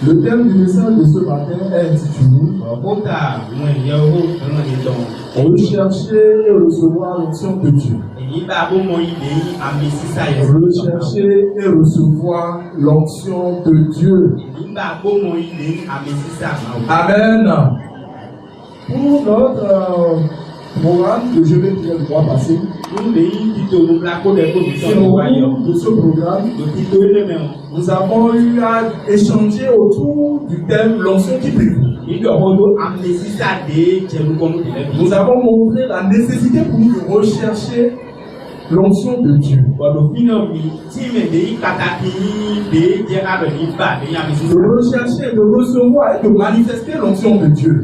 Le thème du message de ce matin est intitulé Rechercher et recevoir l'onction de Dieu. Rechercher et recevoir l'onction de Dieu. Amen. Pour notre programme que je vais dire le mois passé, de ce programme, nous avons eu à échanger autour du thème l'onction qui prie. Nous avons montré la nécessité pour nous de rechercher l'onction de Dieu. De rechercher, de recevoir et de manifester l'onction de Dieu.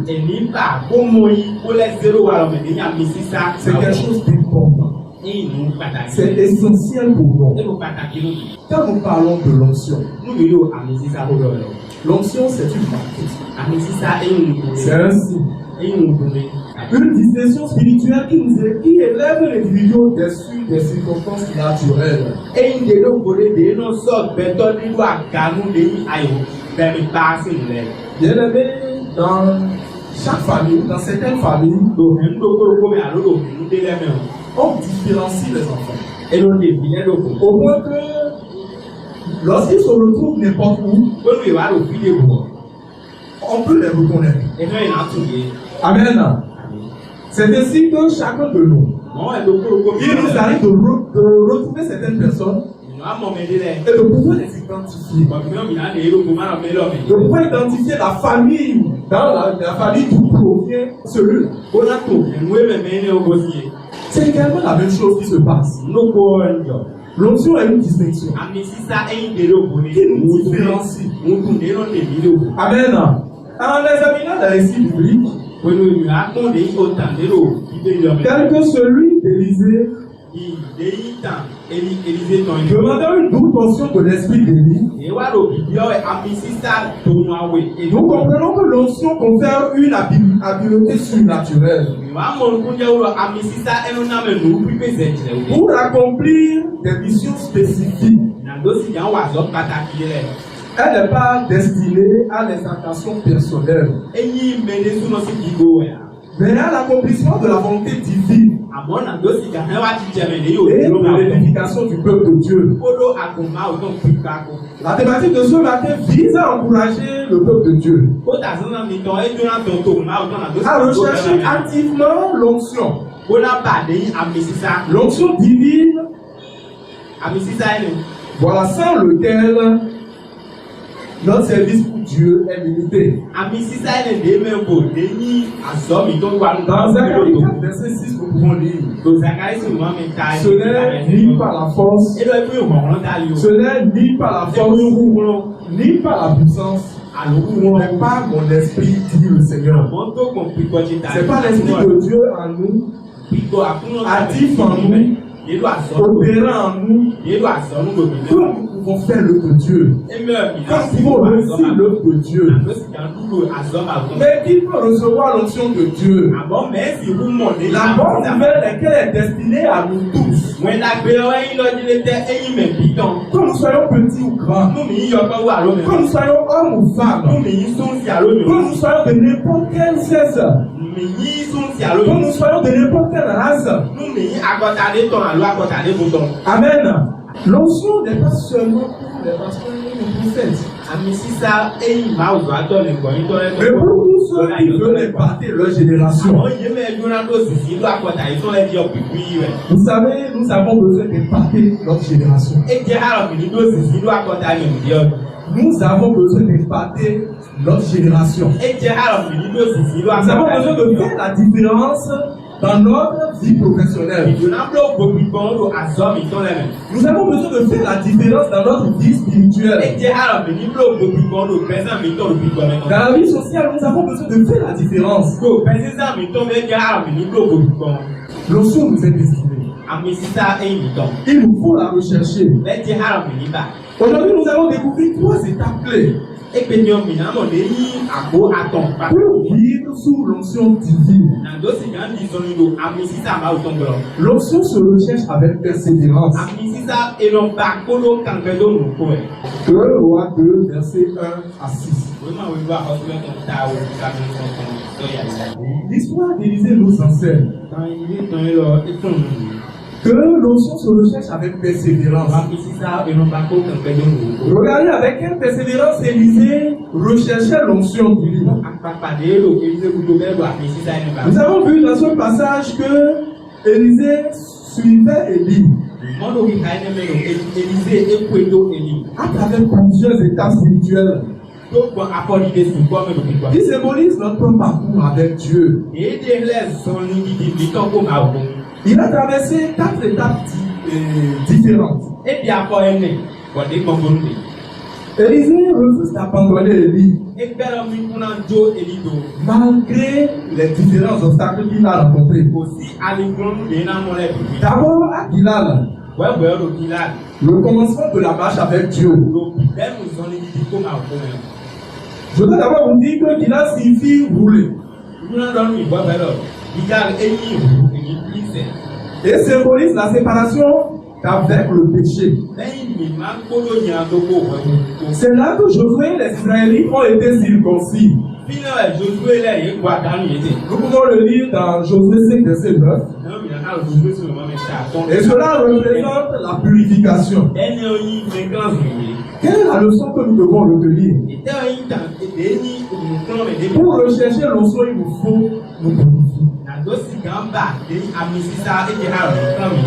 C'est quelque chose d'important. C'est essentiel pour nous. Quand nous parlons de l'onction, l'onction c'est une marque. C'est un signe. Une distinction spirituelle qui élève l'individu au-dessus des circonstances naturelles. Bien aimé, dans chaque famille, dans certaines familles, on différencie les enfants. Au point que lorsqu'ils se retrouvent n'importe où, on peut les reconnaître. Amen. C'est ainsi que chacun de nous, il nous arrive de retrouver certaines personnes et de pouvoir les identifier. De pouvoir identifier la famille, dans la famille d'où provient celui-là. C'est également la même chose qui se passe. L'onction est une distinction qui nous différencie. Amen. En examinant les récits bibliques, tel que celui d'Élisée, demandant une double portion de l'esprit d'Élie, nous comprenons que l'onction confère une habileté surnaturelle pour accomplir des missions spécifiques. Elle n'est pas destinée à l'exaltation personnelle, mais à l'accomplissement de la volonté divine et de l'édification du peuple de Dieu. La thématique de ce matin vise à encourager le peuple de Dieu à rechercher activement l'onction. L'onction divine, voilà, sans lequel notre service pour Dieu est limité. Dans Zacharie 4, verset 6, nous pouvons lire: ce n'est ni par la force, ce n'est ni par la force, ni par la puissance, mais par mon esprit, dit le Seigneur. C'est pas l'esprit de Dieu en nous, actif en nous, opérant en nous, que nous pouvons faire l'œuvre de Dieu. Nous pouvons réussir l'œuvre de Dieu. Mais qui peut recevoir l'onction de Dieu? La bonne nouvelle est qu'elle est destinée à nous tous. Que nous soyons petits ou grands, que nous soyons hommes ou femmes, que nous soyons de n'importe quel sexe, que nous soyons de n'importe quelle race. Amen. L'onction n'est pas seulement pour les pasteurs et les prophètes, mais pour tous ceux qui veulent imparter leur génération. Vous savez, nous avons besoin d'imparter notre génération. Nous avons besoin d'imparter notre génération. Nous avons besoin de faire la différence dans notre vie professionnelle. Nous avons besoin de faire la différence dans notre vie spirituelle. Dans la vie sociale, nous avons besoin de faire la différence. L'onction nous est destinée. Il nous faut la rechercher. Aujourd'hui, nous allons découvrir 3 étapes clés Pour vivre sous l'onction divine. L'onction se recherche avec persévérance. Roi 2, versets 1 à 6. L'histoire d'Élisée nous enseigne que l'onction se recherche avec persévérance. Regardez avec quelle persévérance Élisée recherchait l'onction divine. Nous avons vu dans ce passage que Élisée suivait Élie à travers plusieurs étapes spirituelles. Il symbolise notre parcours avec Dieu. Il a traversé 4 étapes différentes. Élisée refuse d'abandonner Élie malgré les différents obstacles qu'il a rencontrés. D'abord à Gilgal, le commencement de la marche avec Dieu. Je dois d'abord vous dire que Gilgal signifie rouler. Et symbolise la séparation avec le péché. C'est là que Josué et les Israélites ont été circoncis. Nous pouvons le lire dans Josué 5, verset 9. Et cela représente la purification. Quelle est la leçon que nous devons retenir? Pour rechercher l'onction, il nous faut nous purifier.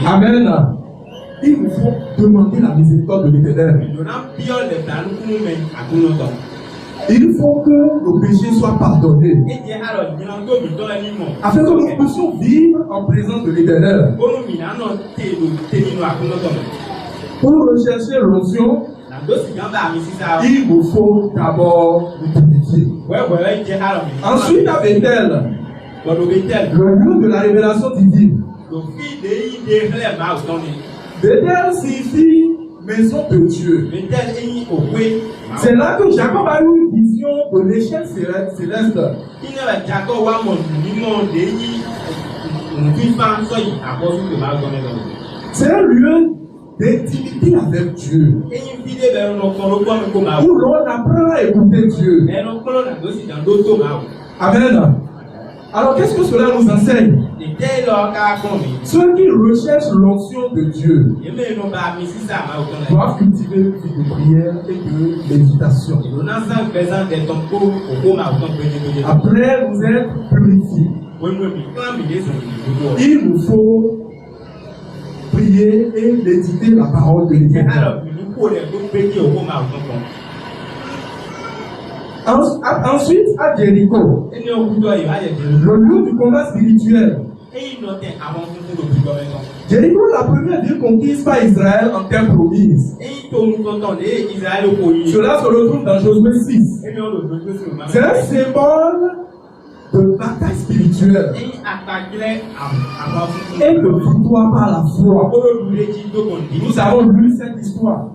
Amen. Il nous faut demander la miséricorde de l'Éternel. Il faut que nos péchés soient pardonnés, afin que nous puissions vivre en présence de l'Éternel. Pour rechercher l'onction, il nous faut d'abord nous purifier. Ensuite, à Bethel, le lieu de la révélation divine. Bethel signifie maison de Dieu. C'est là que Jacob a eu une vision de l'échelle céleste. C'est un lieu d'intimité avec Dieu, où l'on apprend à écouter Dieu. Amen. Alors qu'est-ce que cela nous enseigne? Ceux qui recherchent l'onction de Dieu doivent cultiver une vie de prière et de méditation. Après vous être purifiés, il nous faut prier et méditer la parole de l'Éternel. Ensuite, à Jéricho, le lieu du combat spirituel. Jéricho est la première ville conquise par Israël en terre promise. Cela se retrouve dans Josué 6. C'est un symbole de bataille spirituelle et de victoire par la foi. Nous avons lu cette histoire.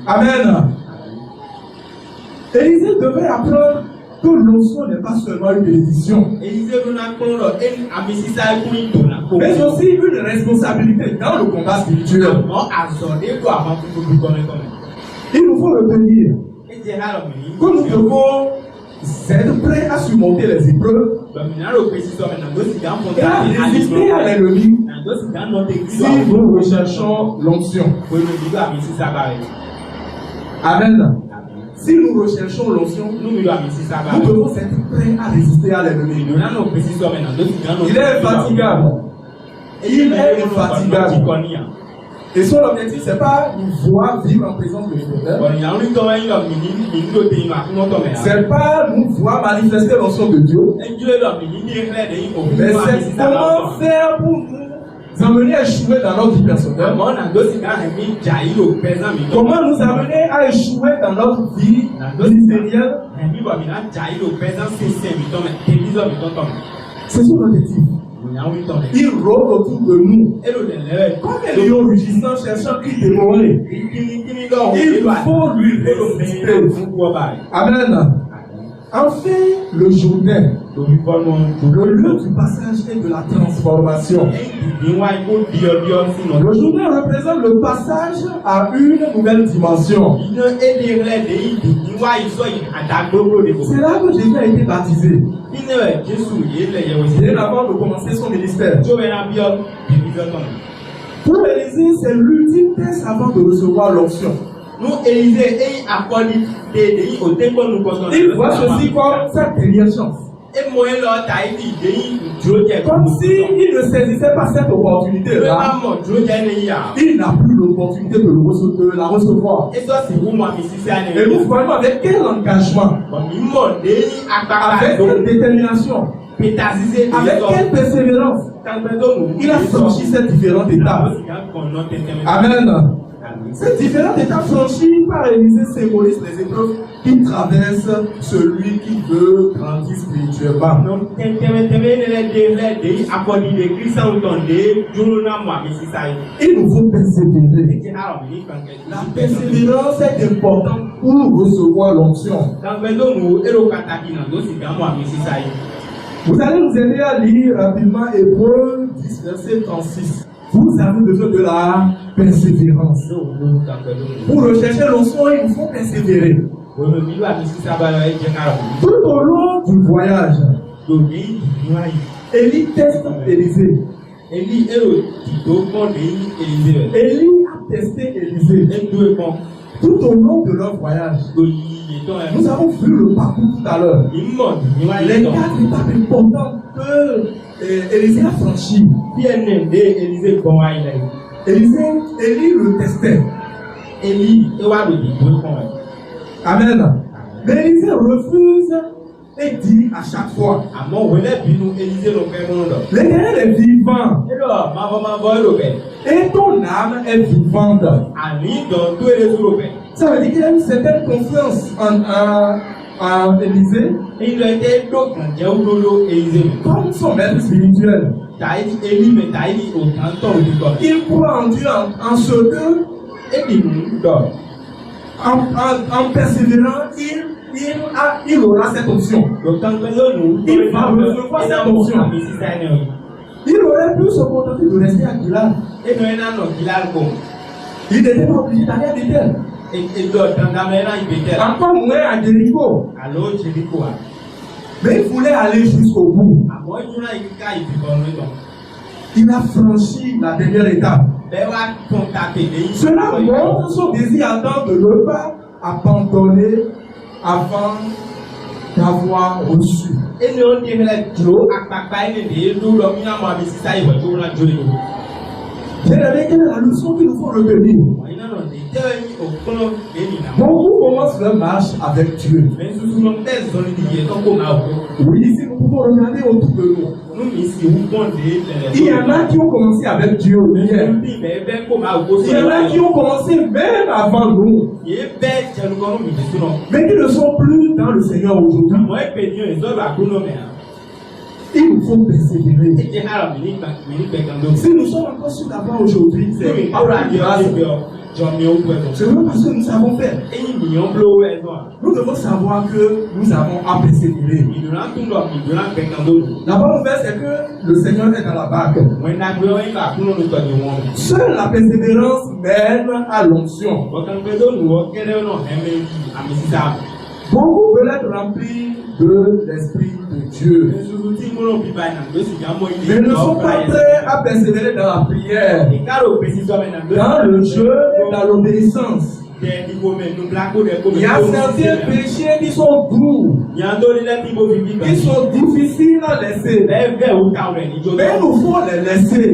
Amen. Élisée devait apprendre que l'onction n'est pas seulement une bénédiction, mais aussi une responsabilité dans le combat spirituel. Il nous faut retenir que nous devons être prêts à surmonter les épreuves et à résister à l'ennemi si nous recherchons l'onction. Amen. Si nous recherchons l'onction, nous devons être prêts à résister à l'ennemi. Il est infatigable. Il est infatigable. Et son objectif, ce n'est pas nous voir vivre en présence de l'Éternel. Ce n'est pas nous voir manifester l'onction de Dieu. Mais c'est comment faire pour nous amener à échouer dans notre vie personnelle. Comment nous amener à échouer dans notre vie ministérielle. C'est son objectif. Il rôde autour de nous. Comme un lion rugissant cherchant qui dévorer. Il faut lui résister. Amen. Enfin, le journée, le lieu du passage et de la transformation. Le journée représente le passage à une nouvelle dimension. C'est là que Jésus a été baptisé. Bien avant de commencer son ministère. Pour Élisée, c'est l'ultime test avant de recevoir l'onction. Il voit ceci comme sa dernière chance. Comme s'il ne saisissait pas cette opportunité-là, il n'a plus l'opportunité de la recevoir. Et nous voyons avec quel engagement, avec quelle détermination, avec quelle persévérance, il a franchi cette différente étape. Amen. Cette différente étape franchie par Élisée symbolise les épreuves qui traversent celui qui veut grandir spirituellement. Il nous faut persévérer. La persévérance est importante pour recevoir l'onction. Vous allez nous aider à lire rapidement Hébreux 10, verset 36. Vous avez besoin de la persévérance. Pour rechercher l'onction, il nous faut persévérer. Tout au long du voyage, Élie teste Élisée. Élie a testé Élisée. Tout au long de leur voyage, nous avons vu le parcours tout à l'heure. Les 4 étapes importantes que Élisée a franchies. Élie le testait. Amen. Mais Élisée refuse et dit à chaque fois: l'Éternel est vivant et ton âme est vivante. Ça veut dire qu'il a une certaine confiance en Élisée comme son maître spirituel. Il croit en Dieu en ce que, en persévérant, il aura cette option. Il va recevoir cette option. Il aurait pu se contenter de rester à Gilgal. Il n'était pas obligé d'aller à Bethel. Encore moins à Jéricho. Mais il voulait aller jusqu'au bout. Il a franchi la dernière étape. Cela montre son désir ardent de ne pas abandonner avant d'avoir reçu. C'est la leçon qu'il nous faut retenir. Beaucoup commencent leur marche avec Dieu. Oui, si nous pouvons regarder autour de nous, il y en a qui ont commencé avec Dieu hier. Il y en a qui ont commencé même avant nous, mais qui ne sont plus dans le Seigneur aujourd'hui. Il nous faut persévérer. Si nous sommes encore sur la voie aujourd'hui, c'est pas grâce. C'est même parce que nous savons faire. Nous devons savoir que nous avons à persévérer. La bonne nouvelle, c'est que le Seigneur est dans la barque. Seule la persévérance mène à l'onction. Beaucoup veulent être remplis de l'Esprit de Dieu, mais ne sont pas prêts à persévérer dans la prière, dans le jeûne et dans l'obéissance. Il y a certains péchés qui sont doux, qui sont difficiles à laisser, mais il nous faut les laisser.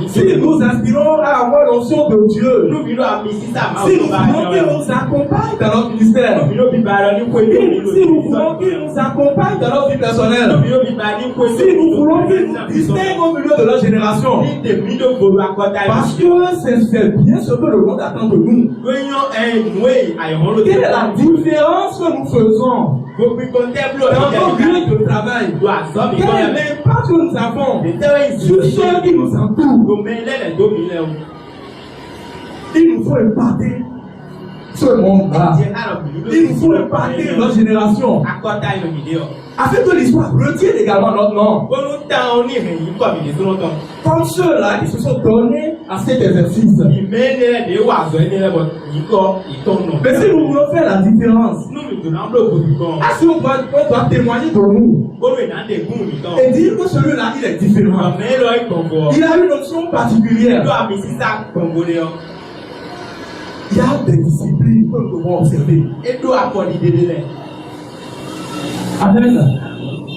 Si nous aspirons à avoir l'onction de Dieu, si nous voulons qu'il nous accompagne dans notre ministère, si nous voulons qu'il nous accompagne dans notre vie personnelle, si nous voulons qu'il nous distingue au milieu de la génération, parce que c'est bien ce que le monde attend de nous. Quelle est la différence que nous faisons dans nos lieux de travail, quel est l'impact que nous avons sur ceux qui nous entourent? Il nous faut impacter ce monde-là. Il nous faut impacter notre génération. Afin que l'histoire retienne également notre nom. Comme ceux-là qui se sont donnés à cet exercice. Mais si nous voulons faire la différence, est-ce qu'on doit témoigner de nous et dire que celui-là, il est différent. Il a une option particulière. Il y a des disciplines que nous devons observer. Amen.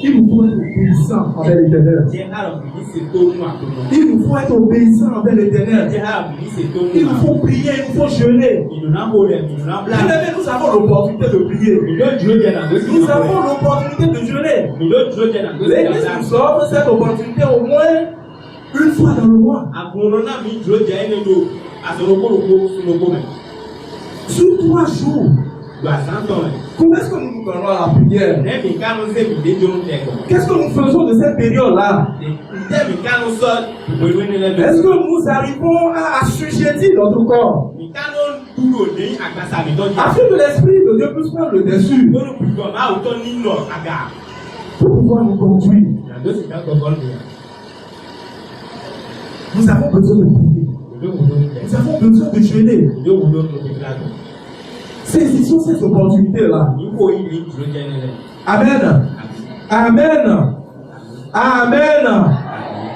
Il nous faut être obéissant envers l'Éternel. Il nous faut être obéissant envers l'Éternel. Il nous faut prier, il nous faut jeûner. Nous avons l'opportunité de prier. Nous avons l'opportunité de jeûner. L'Église nous offre cette opportunité au moins une fois dans le mois. Sur 3 jours. Comment est-ce que nous nous donnons à la prière? Qu'est-ce que nous faisons de cette période-là? Est-ce que nous arrivons à assujettir notre corps afin que l'Esprit de Dieu puisse prendre le dessus pour pouvoir nous conduire? Nous avons besoin de prier. Nous avons besoin de jeûner. Saisissons cette opportunité-là. Amen. Amen. Amen.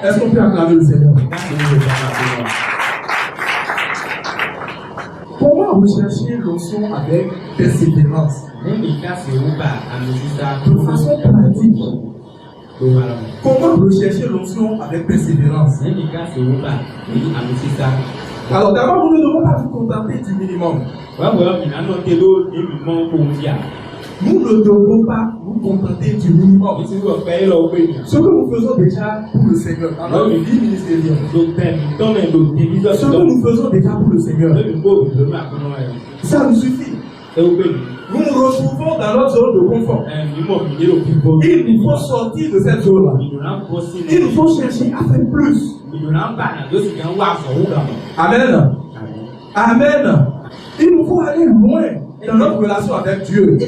Est-ce qu'on peut acclamer le Seigneur? Comment rechercher l'onction avec persévérance? De façon pratique. Comment rechercher l'onction avec persévérance? Alors d'abord, nous ne devons pas nous contenter du minimum. Nous ne devons pas nous contenter du minimum. Ce que nous faisons déjà pour le Seigneur, dans notre vie ministérielle. Ce que nous faisons déjà pour le Seigneur, ça nous suffit. Nous nous retrouvons dans notre zone de confort. Il nous faut sortir de cette zone-là. Il nous faut chercher à faire plus. Amen. Amen. Il nous faut aller loin dans notre relation avec Dieu. Il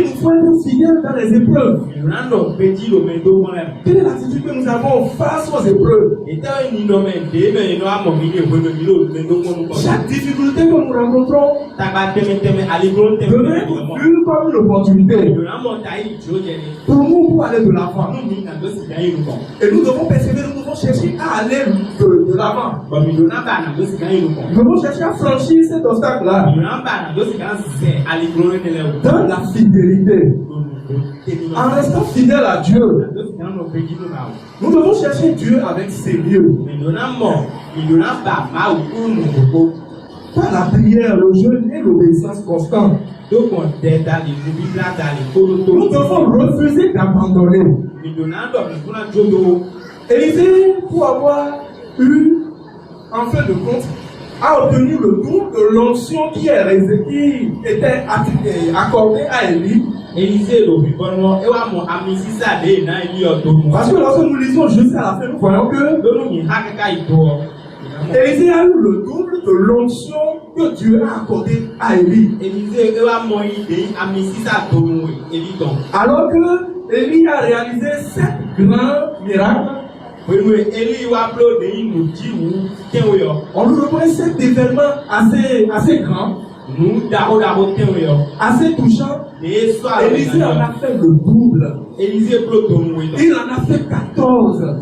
nous faut être fidèles dans les épreuves. Quelle est l'attitude que nous avons face aux épreuves? Chaque difficulté que nous rencontrons devrait être vue comme une opportunité pour nous pour aller de l'avant. Et nous devons persévérer, nous devons chercher à aller de l'avant. Nous devons chercher à franchir cet obstacle-là dans la fidélité, en restant fidèle à Dieu. Nous devons chercher Dieu avec sérieux. Par la prière, le jeûne et l'obéissance constante. Nous devons refuser d'abandonner. Élisée, pour avoir eu, en fin de compte, a obtenu le don de l'onction qui était accordée à Élie. Parce que lorsque nous lisons juste à la fin, nous voyons que Élisée a eu le double de l'onction que Dieu a accordée à Élie. Alors que Élie a réalisé 7 grands miracles, on nous reconnaît cet événement assez grand, assez touchant. Élisée en a fait le double. Il en a fait 14.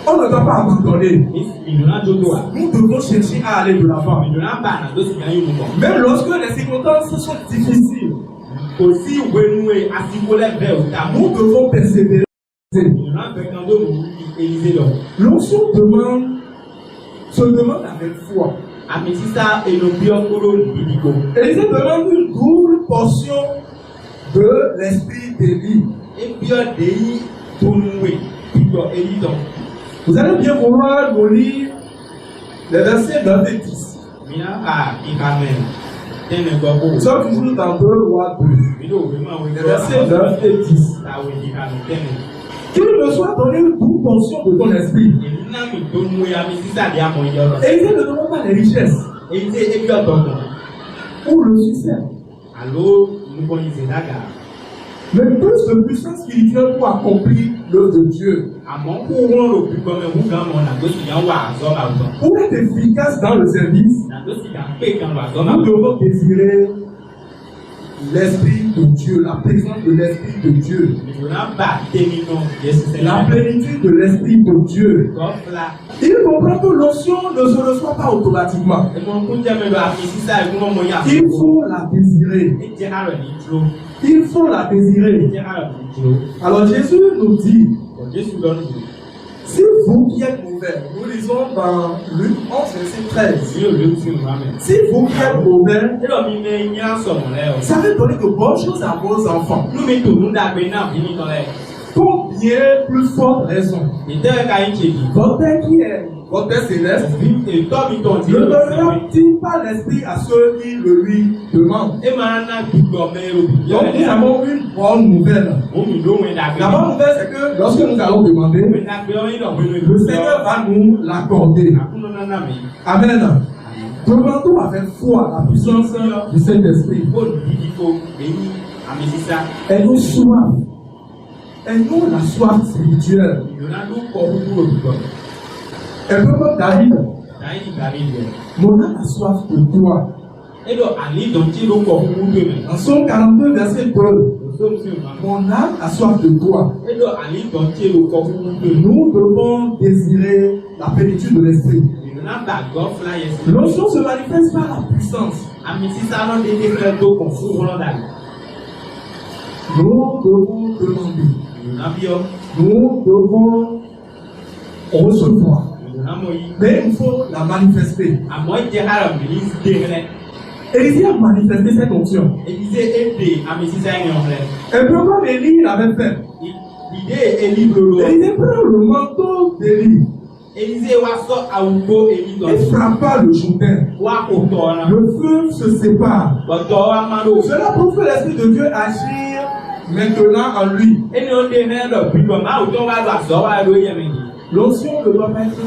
On ne doit pas abandonner. Nous devons chercher à aller de l'avant. Même lorsque les circonstances sont difficiles, nous devons persévérer. L'onction se demande avec foi. Élisée demande une double portion de l'esprit d'Élie. Vous allez bien vouloir nous lire les versets 9 et 10. Sauf toujours dans 2 Rois 2, versets 9 et 10. Qu'il me soit donné une double portion de ton esprit. Élisée ne demande pas les richesses ou le succès, mais plus de puissance spirituelle pour accomplir l'œuvre de Dieu. Pour être efficace dans le service, nous devons désirer l'Esprit de Dieu, la présence de l'Esprit de Dieu, la plénitude de l'Esprit de Dieu. Il comprend que l'onction ne se reçoit pas automatiquement. Il faut la désirer. Il faut la désirer. Alors Jésus nous dit, si vous qui êtes mauvais, nous lisons dans Luc 11, verset 13. Si vous qui êtes mauvais, savez donner de bonnes choses à vos enfants. Pour bien plus forte raison, votre Père qui est votre Père céleste ne donnera-t-il pas l'esprit à ceux qui le lui demandent? Donc nous avons une bonne nouvelle. La bonne nouvelle, c'est que lorsque nous allons demander, le Seigneur va nous l'accorder. Amen. Demandons avec foi la puissance du Saint-Esprit. Aie-nous soif. Aie-nous la soif spirituelle. Un peu comme David. Mon âme a soif de toi. En Somme 42, verset 2. Mon âme a soif de toi. Nous devons désirer la plénitude de l'esprit. L'onction se manifeste par la puissance. Nous devons demander. Nous devons recevoir. Mais il faut la manifester. Élisée a manifesté cette onction. Un peu comme Élie l'avait fait. Élisée prend le manteau d'Élie et frappa le Jourdain. Le feu se sépare. Cela prouve que l'Esprit de Dieu agit maintenant en lui. L'onction ne doit pas être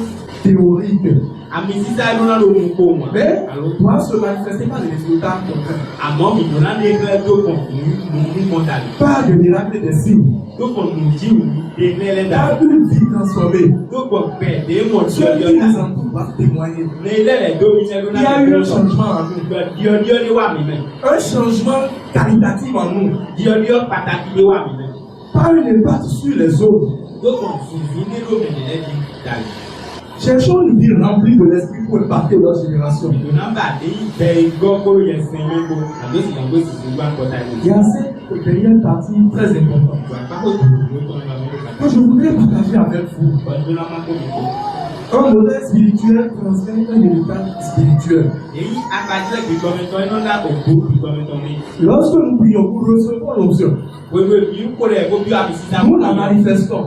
théorique, mais doit se manifester par des résultats concrets. Pas de miracle des signes. Pas une vie transformée. Ceux qui nous entourent doivent témoigner. Il y a eu un changement en nous. Un changement qualitatif en nous. Pas une impact sur les autres. Cherchons une vie remplie de l'esprit pour impacter notre génération. Il y a cette dernière partie très importante que je voudrais partager avec vous. Un modèle spirituel transmet un héritage spirituel. Lorsque nous prions, nous recevons l'onction. Nous la manifestons.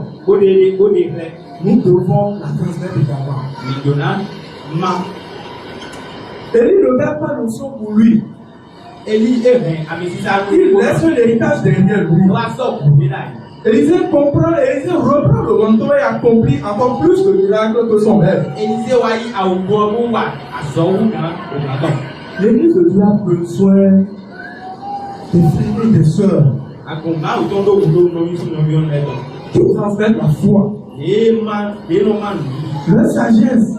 Nous devons la transmettre également. Élie ne garde pas l'onction pour lui. Il laisse un héritage derrière lui. Élisée comprend, Élisée reprend le manteau et accomplit encore plus de miracles que son père. L'église de Dieu a besoin des frères et des sœurs qui transmettent la foi, la sagesse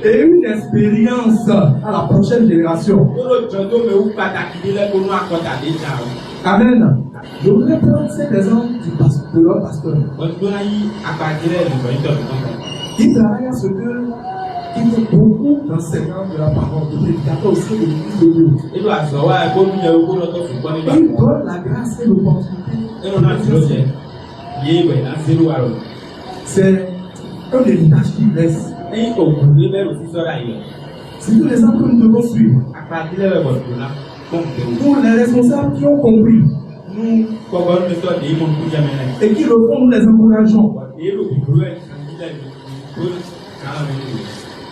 et une expérience à la prochaine génération. Amen. Je voudrais prendre cet exemple de leur pasteur. Il travaille à ce que il y a beaucoup d'enseignants de la parole, de prédicateurs aussi de l'église de Dieu. Il donne la grâce et l'opportunité. C'est un héritage qui laisse. C'est tout l'exemple que nous devons suivre. Pour les responsables qui ont compris et qui le font, nous les encourageons.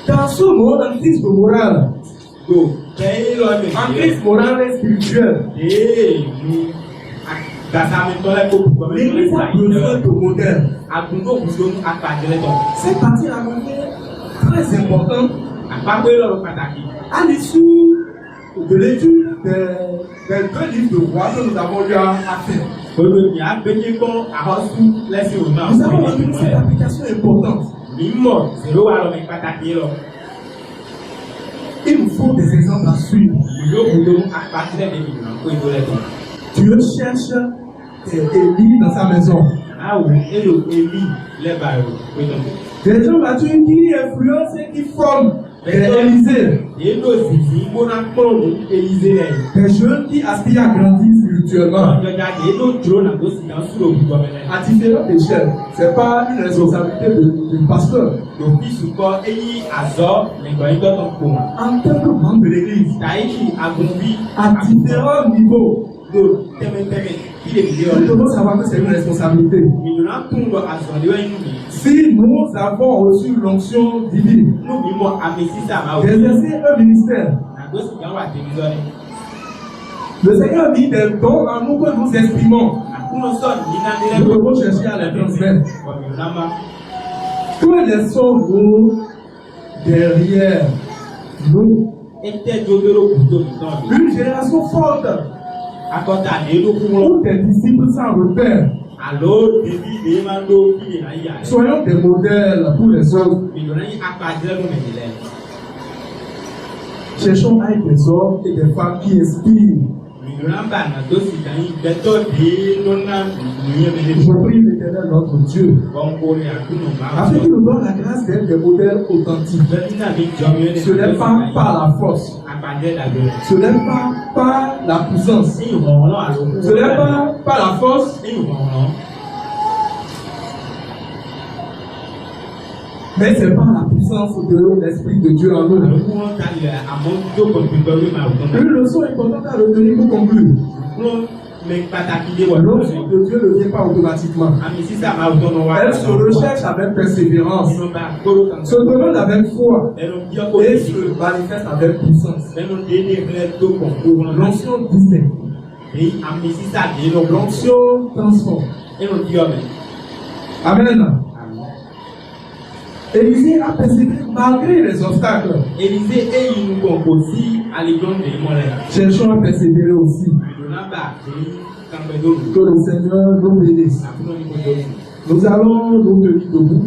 Dans ce monde en crise de morale, En crise morale et spirituelle. L'Église a besoin de modèles. Cette partie là est très importante. À l'issue de l'étude des 2 livres de Rois que nous avons eu à faire, nous avons retenu cette application importante. Il nous faut des exemples à suivre. Dieu cherche Élie dans sa maison. Des gens matures qui influencent et qui forment des Élysées. Des jeunes qui aspirent à grandir spirituellement. À différentes échelles. Ce n'est pas une responsabilité du pasteur. En tant que membre de l'église, à différents niveaux, nous devons savoir que c'est une responsabilité. Si nous avons reçu l'onction divine d'exercer un ministère, le Seigneur dit des dons en nous que nous exprimons. Nous devons chercher à les transmettre. Que laissons-nous derrière nous? Une génération forte. Où des disciples sans repère. Soyons des modèles pour les autres. Cherchons à être des hommes et des femmes qui inspirent. Je prie l'Éternel notre Dieu afin qu'il nous donne la grâce d'être des modèles authentiques. Ce n'est pas par la force, ce n'est pas par la puissance, ce n'est pas par la force, mais c'est par la puissance de l'Esprit de Dieu en nous. Une leçon importante à retenir pour conclure. L'onction de Dieu ne vient pas automatiquement. Elle se recherche avec persévérance, se demande avec foi et se manifeste avec puissance. L'onction distingue. L'onction transforme. Amen. Élisée a persévéré malgré les obstacles. Cherchons à persévérer aussi. Que le Seigneur nous bénisse. Nous allons nous tenir debout.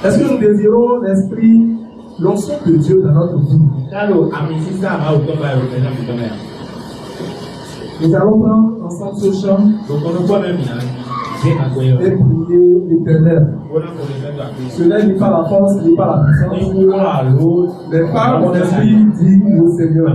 Est-ce que nous désirons l'esprit, l'onction de Dieu dans notre vie? Nous allons prendre ensemble ce chant et prier l'Éternel. Cela n'est pas la force, n'est pas la puissance, mais par mon esprit, dit le Seigneur.